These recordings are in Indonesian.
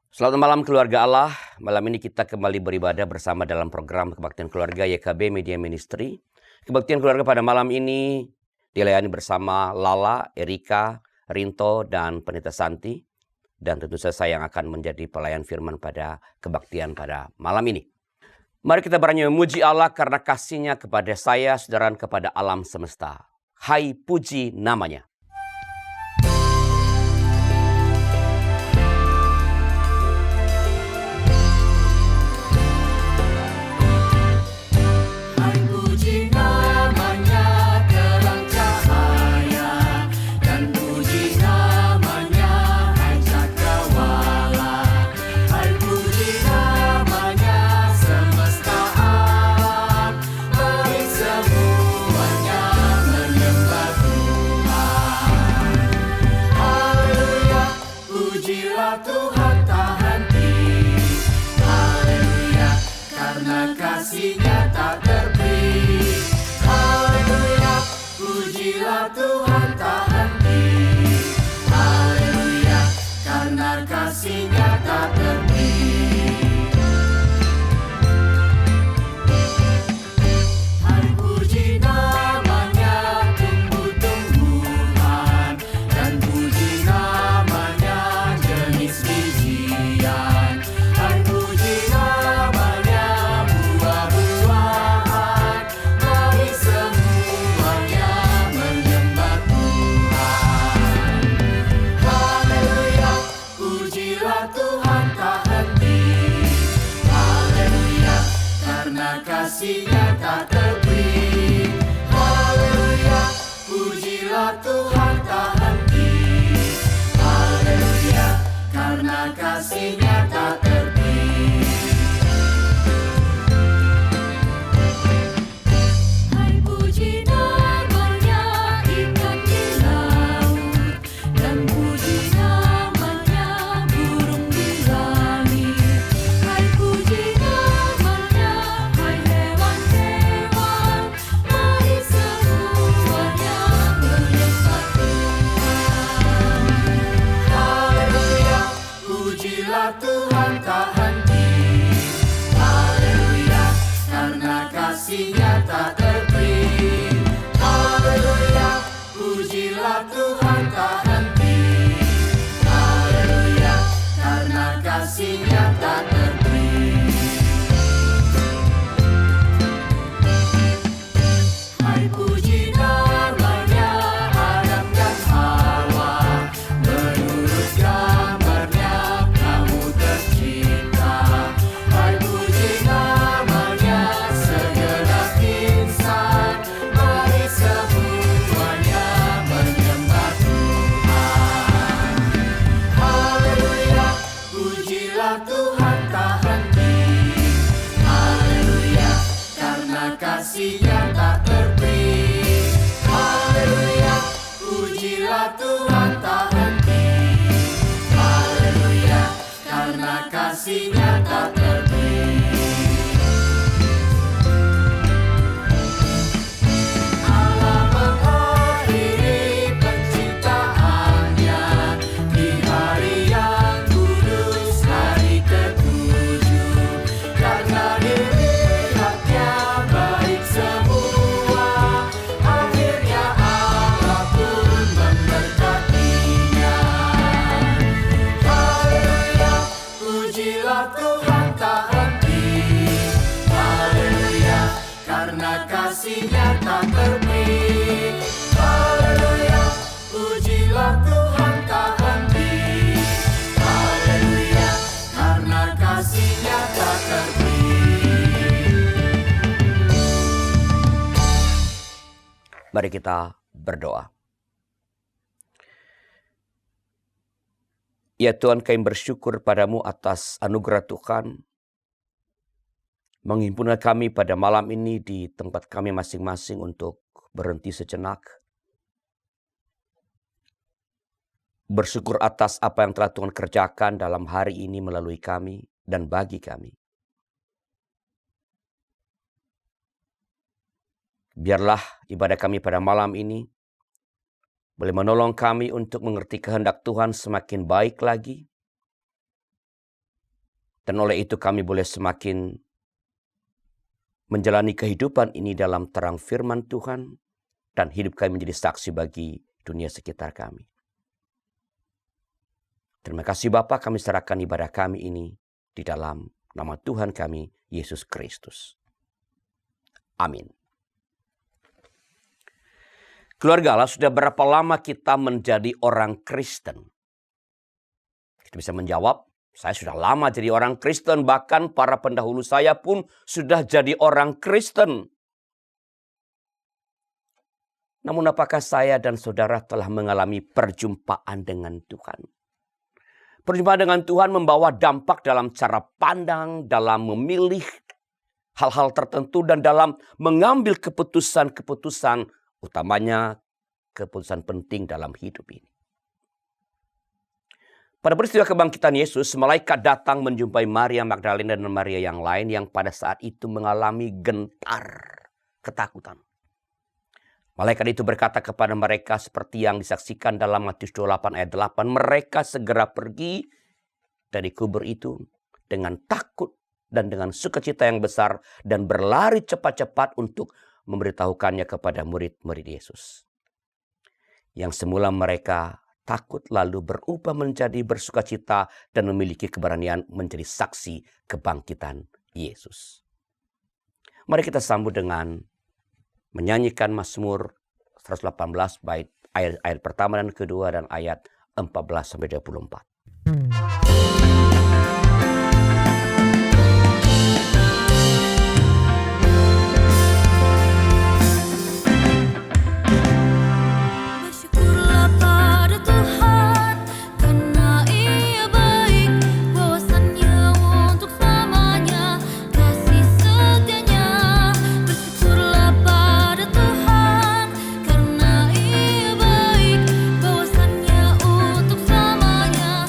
Selamat malam keluarga Allah. Malam ini kita kembali beribadah bersama dalam program Kebaktian Keluarga YKB Media Ministry. Kebaktian Keluarga pada malam ini dilayani bersama Lala, Erika, Rinto, dan Pendeta Santi. Dan tentu saja saya yang akan menjadi pelayan firman pada kebaktian pada malam ini. Mari kita bernyanyi memuji Allah karena kasih-Nya kepada saya, saudara, kepada alam semesta. Hai puji namanya. Mari kita berdoa. Ya Tuhan, kami bersyukur padamu atas anugerah Tuhan. Menghimpunkan kami pada malam ini di tempat kami masing-masing untuk berhenti sejenak. Bersyukur atas apa yang telah Tuhan kerjakan dalam hari ini melalui kami dan bagi kami. Biarlah ibadah kami pada malam ini boleh menolong kami untuk mengerti kehendak Tuhan semakin baik lagi. Dan oleh itu kami boleh semakin menjalani kehidupan ini dalam terang firman Tuhan, dan hidup kami menjadi saksi bagi dunia sekitar kami. Terima kasih Bapa, kami serahkan ibadah kami ini di dalam nama Tuhan kami, Yesus Kristus. Amin. Keluarga Allah, sudah berapa lama kita menjadi orang Kristen? Kita bisa menjawab, saya sudah lama jadi orang Kristen, bahkan para pendahulu saya pun sudah jadi orang Kristen. Namun apakah saya dan saudara telah mengalami perjumpaan dengan Tuhan? Perjumpaan dengan Tuhan membawa dampak dalam cara pandang, dalam memilih hal-hal tertentu, dan dalam mengambil keputusan-keputusan, utamanya keputusan penting dalam hidup ini. Pada peristiwa kebangkitan Yesus, malaikat datang menjumpai Maria Magdalena dan Maria yang lain yang pada saat itu mengalami gentar ketakutan. Malaikat itu berkata kepada mereka seperti yang disaksikan dalam Matius 28 ayat 8. Mereka segera pergi dari kubur itu dengan takut dan dengan sukacita yang besar, dan berlari cepat-cepat untuk memberitahukannya kepada murid-murid Yesus. Yang semula mereka takut lalu berubah menjadi bersukacita dan memiliki keberanian menjadi saksi kebangkitan Yesus. Mari kita sambut dengan menyanyikan Mazmur 118 bait ayat pertama dan kedua dan ayat 14 sampai 24. Bahwasannya untuk selamanya.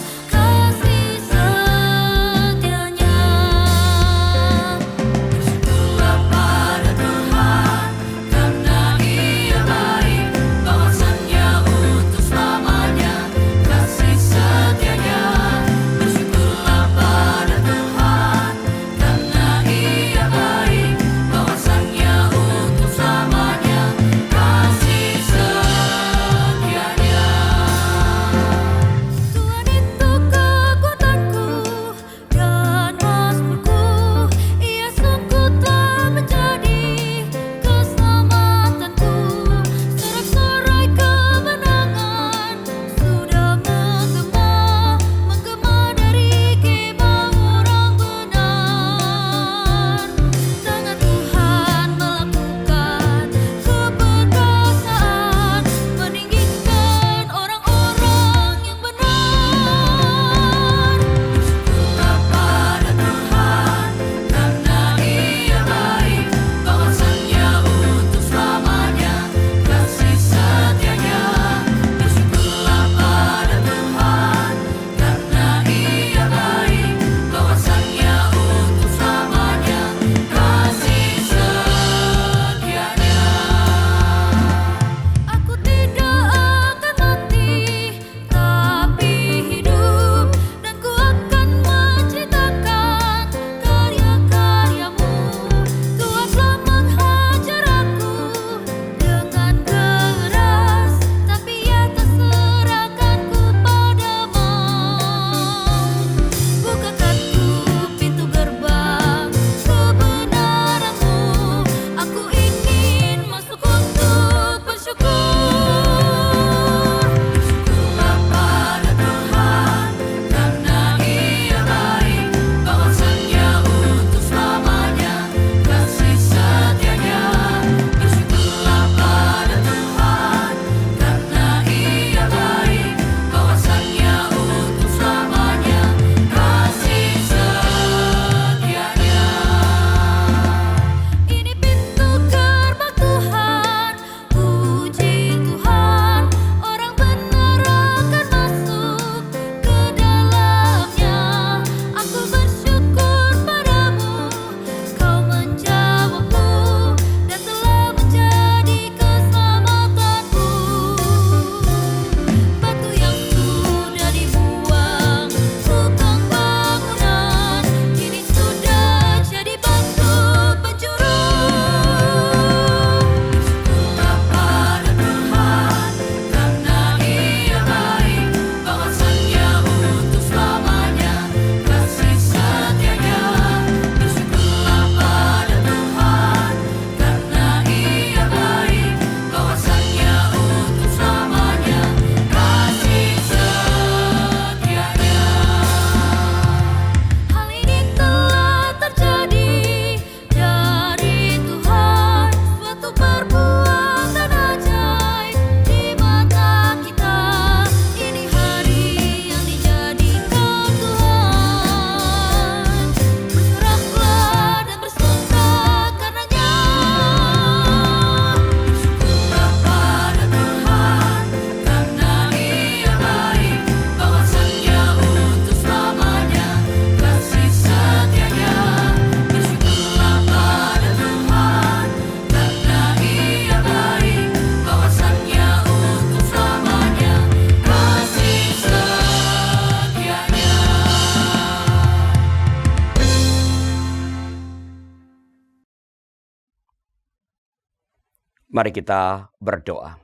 Mari kita berdoa.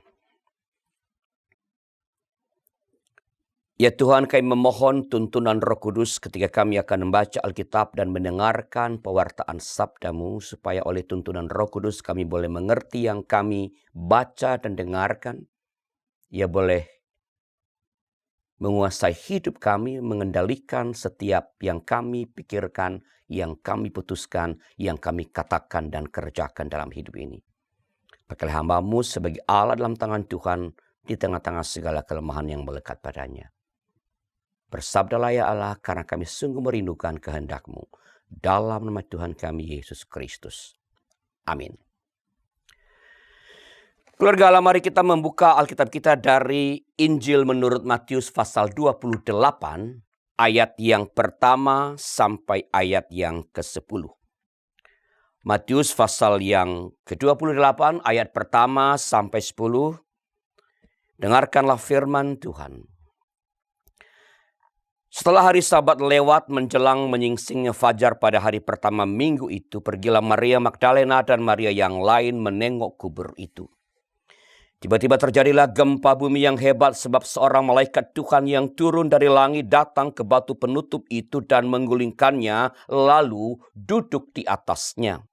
Ya Tuhan, kami memohon tuntunan Roh Kudus ketika kami akan membaca Alkitab dan mendengarkan pewartaan sabda-Mu, supaya oleh tuntunan Roh Kudus kami boleh mengerti yang kami baca dan dengarkan. Ia boleh menguasai hidup kami, mengendalikan setiap yang kami pikirkan, yang kami putuskan, yang kami katakan dan kerjakan dalam hidup ini. Pakailah hamba-Mu sebagai alat dalam tangan Tuhan di tengah-tengah segala kelemahan yang melekat padanya. Bersabdalah ya Allah, karena kami sungguh merindukan kehendak-Mu. Dalam nama Tuhan kami Yesus Kristus. Amin. Keluarga Allah, mari kita membuka Alkitab kita dari Injil menurut Matius pasal 28, ayat yang pertama sampai ayat yang ke-10. Matius pasal yang ke-28, ayat pertama sampai 10. Dengarkanlah firman Tuhan. Setelah hari Sabat lewat menjelang menyingsingnya fajar pada hari pertama minggu itu, pergilah Maria Magdalena dan Maria yang lain menengok kubur itu. Tiba-tiba terjadilah gempa bumi yang hebat sebab seorang malaikat Tuhan yang turun dari langit datang ke batu penutup itu dan menggulingkannya lalu duduk di atasnya.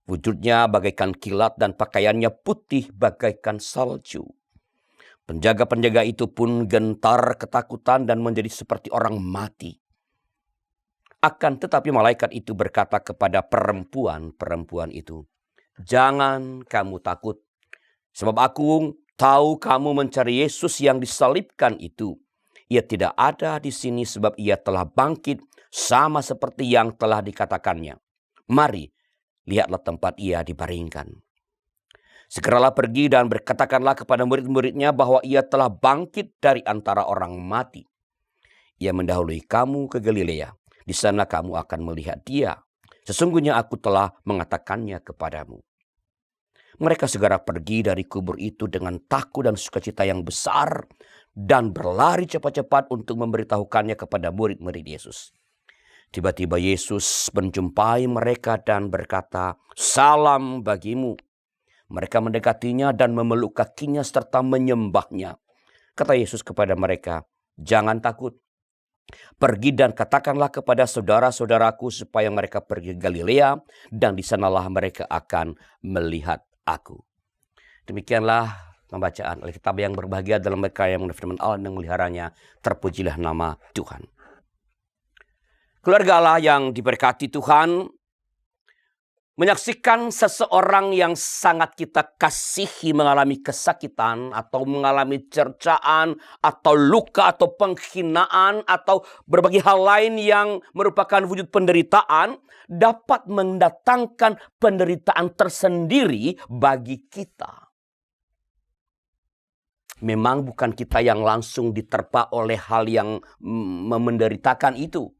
Wujudnya bagaikan kilat dan pakaiannya putih bagaikan salju. Penjaga-penjaga itu pun gentar ketakutan dan menjadi seperti orang mati. Akan tetapi malaikat itu berkata kepada perempuan itu, "Jangan kamu takut, sebab aku tahu kamu mencari Yesus yang disalibkan itu. Ia tidak ada di sini sebab ia telah bangkit sama seperti yang telah dikatakannya. Mari, lihatlah tempat ia dibaringkan. Segeralah pergi dan berkatakanlah kepada murid-muridnya bahwa ia telah bangkit dari antara orang mati. Ia mendahului kamu ke Galilea. Di sana kamu akan melihat dia. Sesungguhnya aku telah mengatakannya kepadamu." Mereka segera pergi dari kubur itu dengan takut dan sukacita yang besar dan berlari cepat-cepat untuk memberitahukannya kepada murid-murid Yesus. Tiba-tiba Yesus menjumpai mereka dan berkata, "Salam bagimu." Mereka mendekatinya dan memeluk kakinya serta menyembahnya. Kata Yesus kepada mereka, "Jangan takut. Pergi dan katakanlah kepada saudara-saudaraku supaya mereka pergi ke Galilea dan di sanalah mereka akan melihat aku." Demikianlah pembacaan Alkitab yang berbahagia dalam mereka yang mendengar firman Allah dan memeliharanya. Terpujilah nama Tuhan. Keluarga Allah yang diberkati Tuhan, menyaksikan seseorang yang sangat kita kasihi mengalami kesakitan atau mengalami cercaan atau luka atau penghinaan atau berbagai hal lain yang merupakan wujud penderitaan dapat mendatangkan penderitaan tersendiri bagi kita. Memang bukan kita yang langsung diterpa oleh hal yang menderitakan itu.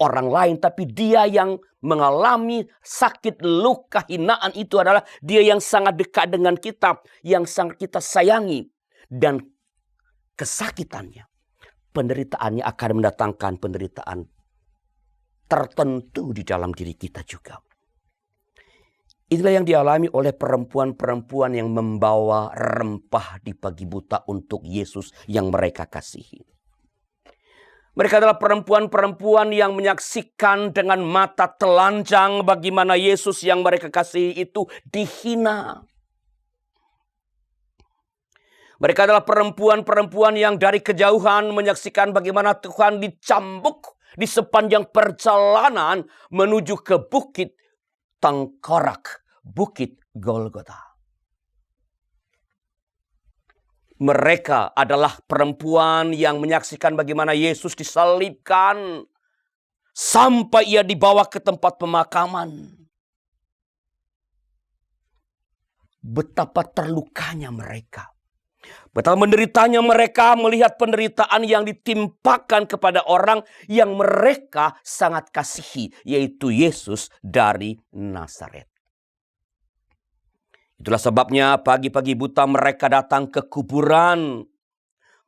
Orang lain, tapi dia yang mengalami sakit, luka, hinaan itu adalah dia yang sangat dekat dengan kita, yang sangat kita sayangi. Dan kesakitannya, penderitaannya akan mendatangkan penderitaan tertentu di dalam diri kita juga. Inilah yang dialami oleh perempuan-perempuan yang membawa rempah di pagi buta untuk Yesus yang mereka kasihi. Mereka adalah perempuan-perempuan yang menyaksikan dengan mata telanjang bagaimana Yesus yang mereka kasihi itu dihina. Mereka adalah perempuan-perempuan yang dari kejauhan menyaksikan bagaimana Tuhan dicambuk di sepanjang perjalanan menuju ke bukit Tengkorak, bukit Golgota. Mereka adalah perempuan yang menyaksikan bagaimana Yesus disalibkan sampai ia dibawa ke tempat pemakaman. Betapa terlukanya mereka. Betapa menderitanya mereka melihat penderitaan yang ditimpakan kepada orang yang mereka sangat kasihi, yaitu Yesus dari Nazaret. Itulah sebabnya pagi-pagi buta mereka datang ke kuburan.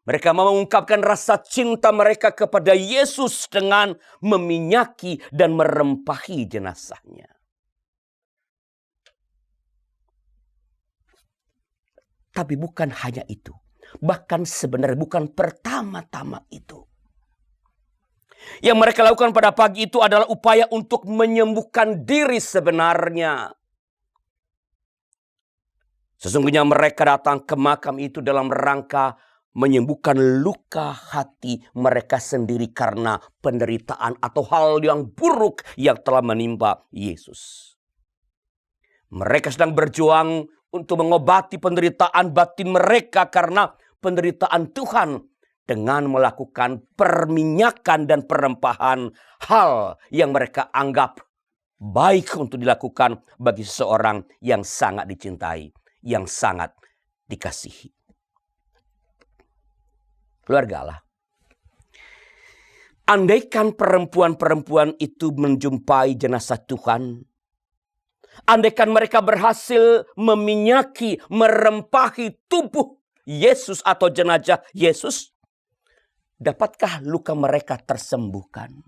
Mereka mau mengungkapkan rasa cinta mereka kepada Yesus dengan meminyaki dan merempahi jenazahnya. Tapi bukan hanya itu. Bahkan sebenarnya bukan pertama-tama itu. Yang mereka lakukan pada pagi itu adalah upaya untuk menyembuhkan diri sebenarnya. Sesungguhnya mereka datang ke makam itu dalam rangka menyembuhkan luka hati mereka sendiri karena penderitaan atau hal yang buruk yang telah menimpa Yesus. Mereka sedang berjuang untuk mengobati penderitaan batin mereka karena penderitaan Tuhan dengan melakukan perminyakan dan perempahan hal yang mereka anggap baik untuk dilakukan bagi seseorang yang sangat dicintai, yang sangat dikasihi. Keluarga Allah, andaikan perempuan-perempuan itu menjumpai jenazah Tuhan, andaikan mereka berhasil meminyaki, merempahi tubuh Yesus atau jenazah Yesus, dapatkah luka mereka tersembuhkan?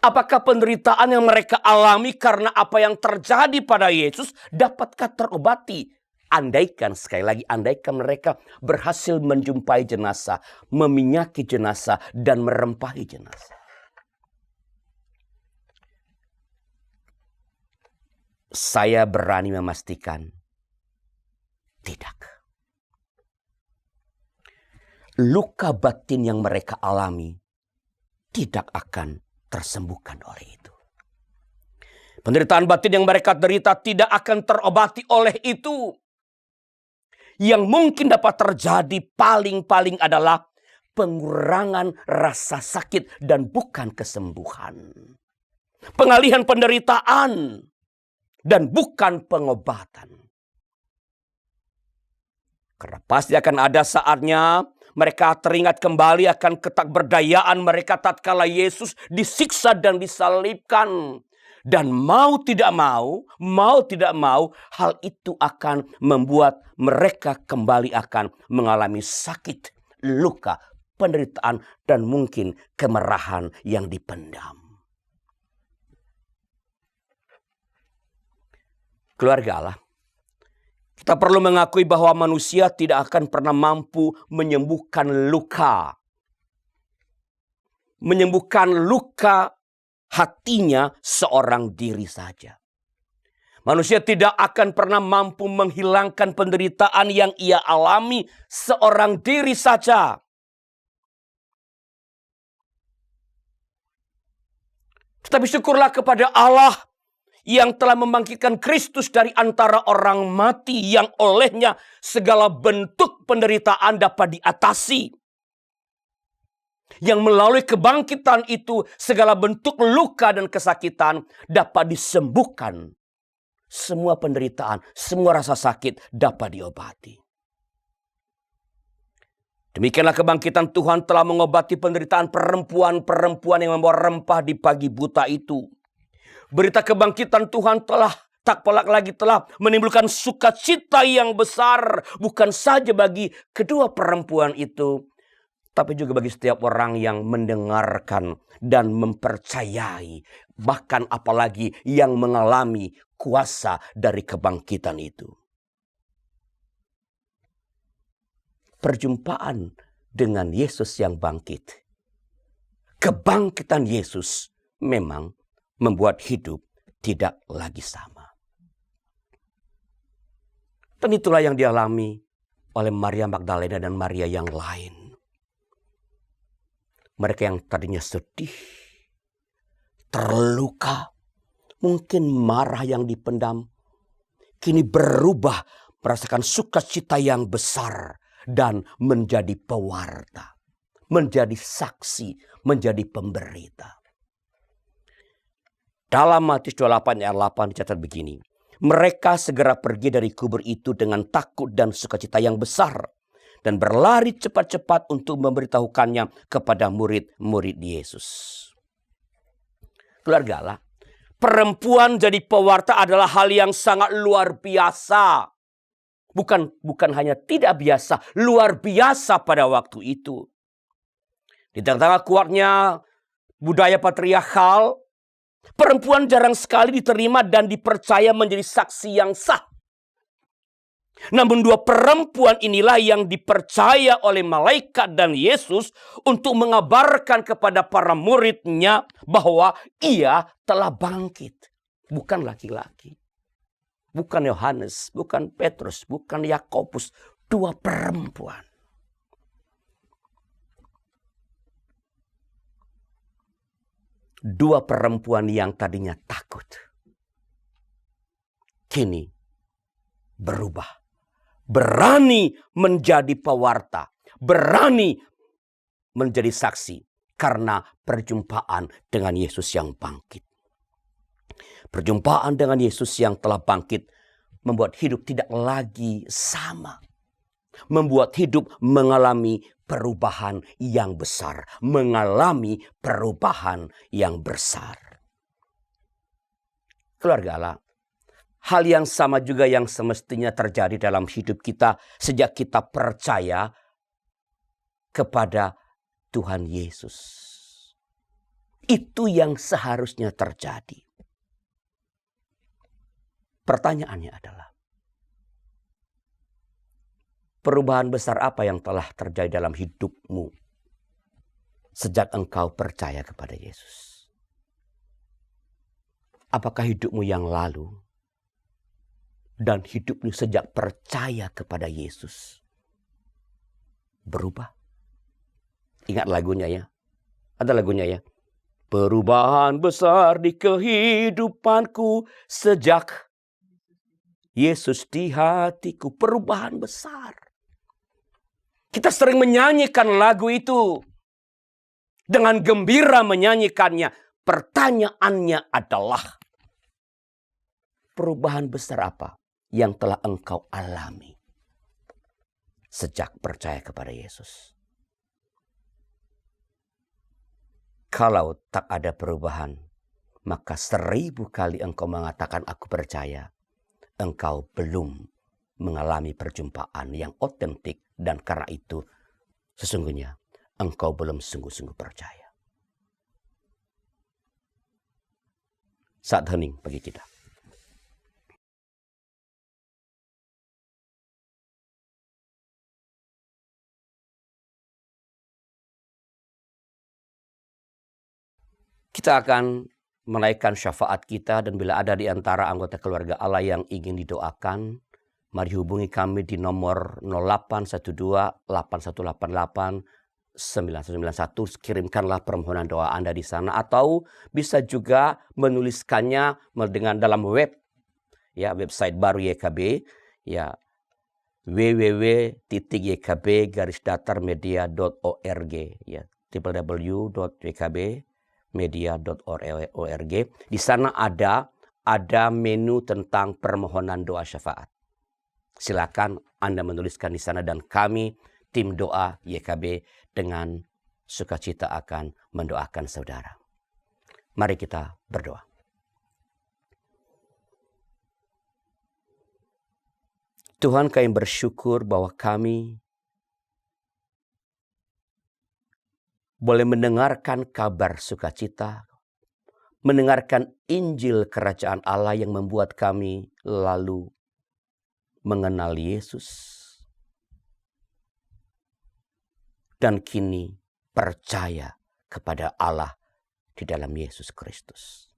Apakah penderitaan yang mereka alami karena apa yang terjadi pada Yesus dapatkah terobati? Andaikan, sekali lagi, andaikan mereka berhasil menjumpai jenazah, meminyaki jenazah, dan merempahi jenazah. Saya berani memastikan tidak. Luka batin yang mereka alami tidak akan tersembuhkan oleh itu. Penderitaan batin yang mereka derita tidak akan terobati oleh itu. Yang mungkin dapat terjadi paling-paling adalah pengurangan rasa sakit dan bukan kesembuhan. Pengalihan penderitaan dan bukan pengobatan. Karena pasti akan ada saatnya mereka teringat kembali akan ketakberdayaan mereka tatkala Yesus disiksa dan disalibkan. Dan mau tidak mau, hal itu akan membuat mereka kembali akan mengalami sakit, luka, penderitaan, dan mungkin kemarahan yang dipendam. Keluarga Allah, kita perlu mengakui bahwa manusia tidak akan pernah mampu menyembuhkan luka. Menyembuhkan luka hatinya seorang diri saja. Manusia tidak akan pernah mampu menghilangkan penderitaan yang ia alami seorang diri saja. Tetapi syukurlah kepada Allah yang telah membangkitkan Kristus dari antara orang mati, yang olehnya segala bentuk penderitaan dapat diatasi. Yang melalui kebangkitan itu segala bentuk luka dan kesakitan dapat disembuhkan. Semua penderitaan, semua rasa sakit dapat diobati. Demikianlah kebangkitan Tuhan telah mengobati penderitaan perempuan-perempuan yang membawa rempah di pagi buta itu. Berita kebangkitan Tuhan telah menimbulkan sukacita yang besar. Bukan saja bagi kedua perempuan itu, tapi juga bagi setiap orang yang mendengarkan dan mempercayai. Bahkan apalagi yang mengalami kuasa dari kebangkitan itu. Perjumpaan dengan Yesus yang bangkit. Kebangkitan Yesus memang membuat hidup tidak lagi sama. Dan itulah yang dialami oleh Maria Magdalena dan Maria yang lain. Mereka yang tadinya sedih, terluka, mungkin marah yang dipendam, kini berubah merasakan sukacita yang besar dan menjadi pewarta, menjadi saksi, menjadi pemberita. Dalam Matius 28 ayat 8 dicatat begini, mereka segera pergi dari kubur itu dengan takut dan sukacita yang besar, dan berlari cepat-cepat untuk memberitahukannya kepada murid-murid Yesus. Keluarga Allah, perempuan jadi pewarta adalah hal yang sangat luar biasa. Bukan hanya tidak biasa, luar biasa pada waktu itu. Di tengah-tengah kuatnya budaya patriarkal, perempuan jarang sekali diterima dan dipercaya menjadi saksi yang sah Namun dua perempuan inilah yang dipercaya oleh malaikat dan Yesus untuk mengabarkan kepada para muridnya bahwa ia telah bangkit. Bukan laki-laki, bukan Yohanes, bukan Petrus, bukan Yakobus, dua perempuan. Dua perempuan yang tadinya takut, kini berubah. Berani menjadi pewarta, berani menjadi saksi karena perjumpaan dengan Yesus yang bangkit. Perjumpaan dengan Yesus yang telah bangkit membuat hidup tidak lagi sama. Membuat hidup mengalami perubahan yang besar. Mengalami perubahan yang besar. Keluarga Allah, hal yang sama juga yang semestinya terjadi dalam hidup kita sejak kita percaya kepada Tuhan Yesus. Itu yang seharusnya terjadi. Pertanyaannya adalah, perubahan besar apa yang telah terjadi dalam hidupmu sejak engkau percaya kepada Yesus? Apakah hidupmu yang lalu dan hidupmu sejak percaya kepada Yesus berubah? Ingat lagunya ya. Ada lagunya ya. Perubahan besar di kehidupanku sejak Yesus di hatiku. Perubahan besar. Kita sering menyanyikan lagu itu. Dengan gembira menyanyikannya. Pertanyaannya adalah, perubahan besar apa yang telah engkau alami sejak percaya kepada Yesus? Kalau tak ada perubahan, maka 1000 kali engkau mengatakan aku percaya, engkau belum mengalami perjumpaan yang otentik, dan karena itu sesungguhnya engkau belum sungguh-sungguh percaya. Saat hening bagi kita. Kita akan menaikkan syafaat kita, dan bila ada di antara anggota keluarga Allah yang ingin didoakan, mari hubungi kami di nomor 0812-8188-9191. Kirimkanlah permohonan doa Anda di sana, atau bisa juga menuliskannya dengan dalam website baru YKB, ya, www.ykb-media.org, ya, www.ykb-media.org. Di sana ada menu tentang permohonan doa syafaat. Silakan Anda menuliskan di sana, dan kami tim doa YKB dengan sukacita akan mendoakan saudara. Mari kita berdoa. Tuhan, kami bersyukur bahwa kami boleh mendengarkan kabar sukacita, mendengarkan Injil Kerajaan Allah yang membuat kami lalu mengenal Yesus, dan kini percaya kepada Allah di dalam Yesus Kristus.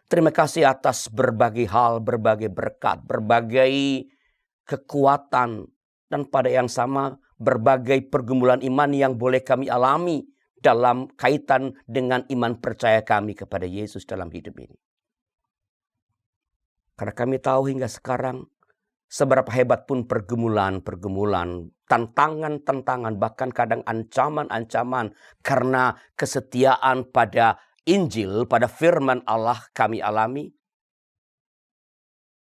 Terima kasih atas berbagai hal, berbagai berkat, berbagai kekuatan, dan pada yang sama berbagai pergumulan iman yang boleh kami alami dalam kaitan dengan iman percaya kami kepada Yesus dalam hidup ini. Karena kami tahu hingga sekarang seberapa hebat pun pergumulan, tantangan, bahkan kadang ancaman karena kesetiaan pada Injil, pada firman Allah kami alami.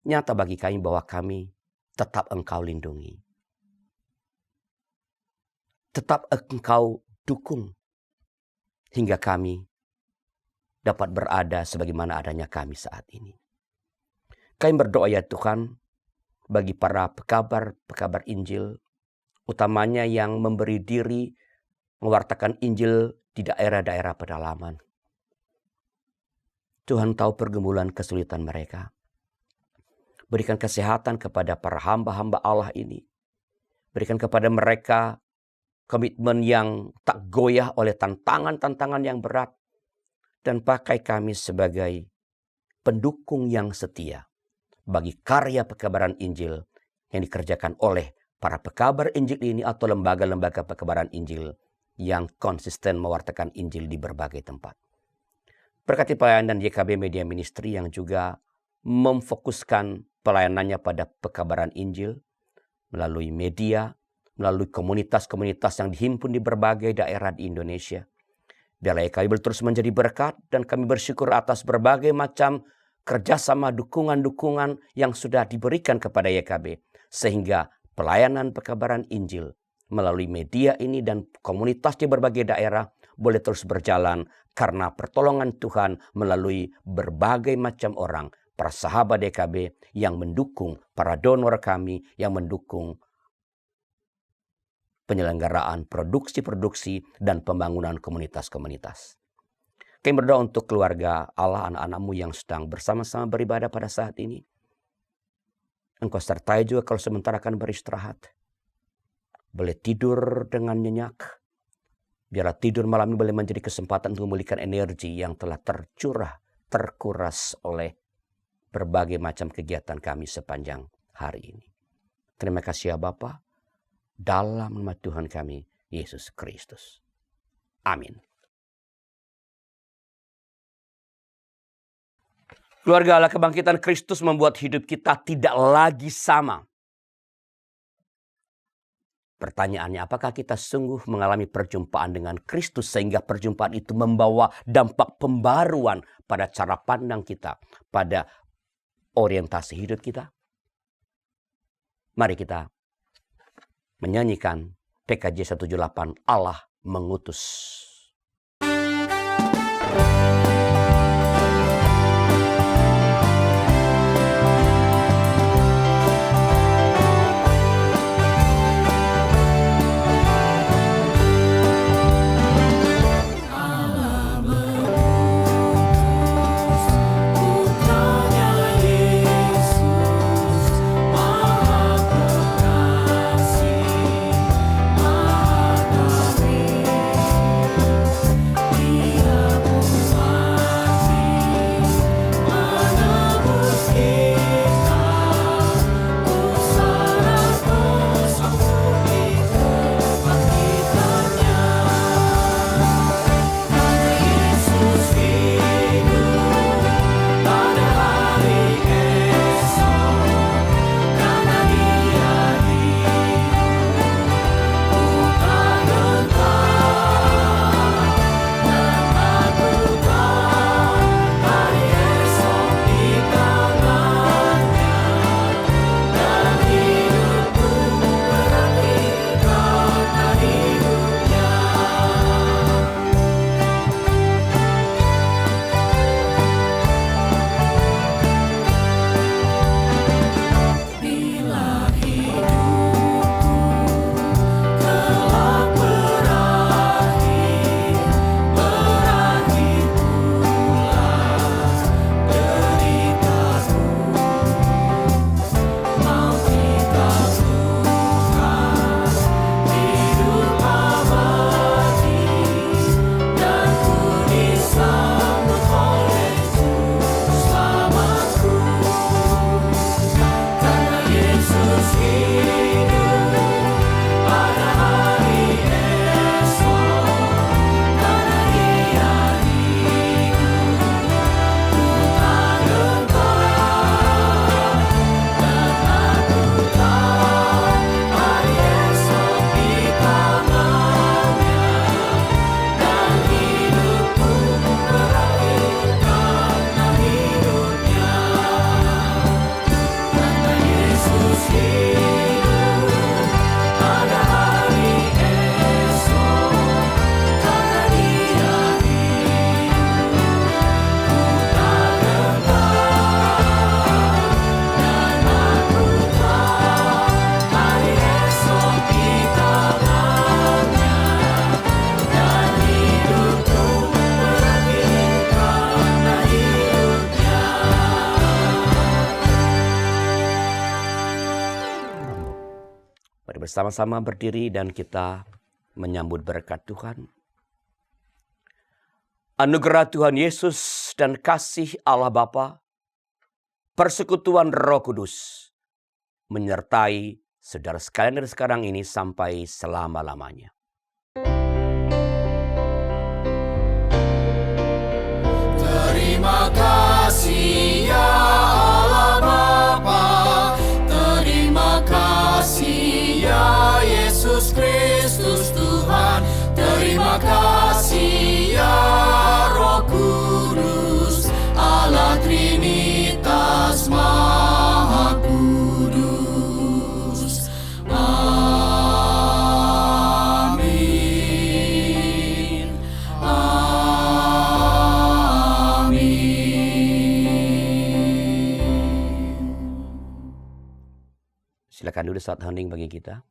Nyata bagi kami bahwa kami tetap Engkau lindungi. Tetap Engkau dukung hingga kami dapat berada sebagaimana adanya kami saat ini. Kami berdoa ya Tuhan, bagi para pekabar Injil, utamanya yang memberi diri mewartakan Injil di daerah-daerah pedalaman. Tuhan tahu pergumulan kesulitan mereka. Berikan kesehatan kepada para hamba-hamba Allah ini. Berikan kepada mereka komitmen yang tak goyah oleh tantangan-tantangan yang berat. Dan pakai kami sebagai pendukung yang setia bagi karya pekabaran Injil yang dikerjakan oleh para pekabar Injil ini atau lembaga-lembaga pekabaran Injil yang konsisten mewartakan Injil di berbagai tempat. Berkati pelayanan YKB Media Ministry yang juga memfokuskan pelayanannya pada pekabaran Injil melalui media, melalui komunitas-komunitas yang dihimpun di berbagai daerah di Indonesia. Biarlah YKB terus menjadi berkat dan kami bersyukur atas berbagai macam kerjasama dukungan-dukungan yang sudah diberikan kepada YKB. Sehingga pelayanan pekabaran Injil melalui media ini dan komunitas di berbagai daerah boleh terus berjalan karena pertolongan Tuhan melalui berbagai macam orang, para sahabat YKB yang mendukung, para donor kami yang mendukung penyelenggaraan produksi-produksi dan pembangunan komunitas-komunitas. Kami berdoa untuk keluarga Allah, anak-anakmu yang sedang bersama-sama beribadah pada saat ini. Engkau sertai juga kalau sementara akan beristirahat. Boleh tidur dengan nyenyak. Biarlah tidur malam ini boleh menjadi kesempatan untuk memulihkan energi yang telah tercurah, terkuras oleh berbagai macam kegiatan kami sepanjang hari ini. Terima kasih ya Bapa. Dalam nama Tuhan kami, Yesus Kristus. Amin. Keluarga Allah, kebangkitan Kristus membuat hidup kita tidak lagi sama. Pertanyaannya, apakah kita sungguh mengalami perjumpaan dengan Kristus sehingga perjumpaan itu membawa dampak pembaruan pada cara pandang kita, pada orientasi hidup kita? Mari kita menyanyikan PKJ 178, Allah mengutus. bersama-sama berdiri dan kita menyambut berkat Tuhan. Anugerah Tuhan Yesus dan kasih Allah Bapa, persekutuan Roh Kudus, menyertai saudara sekalian dari sekarang ini sampai selama-lamanya. Terima kasih ya Allah Bapa, terima kasih ya Yesus Kristus Tuhan, terima kasih ya Roh Kudus, Allah Trinitas Maha Kudus. Amin. Silakan dulu saat hening bagi kita.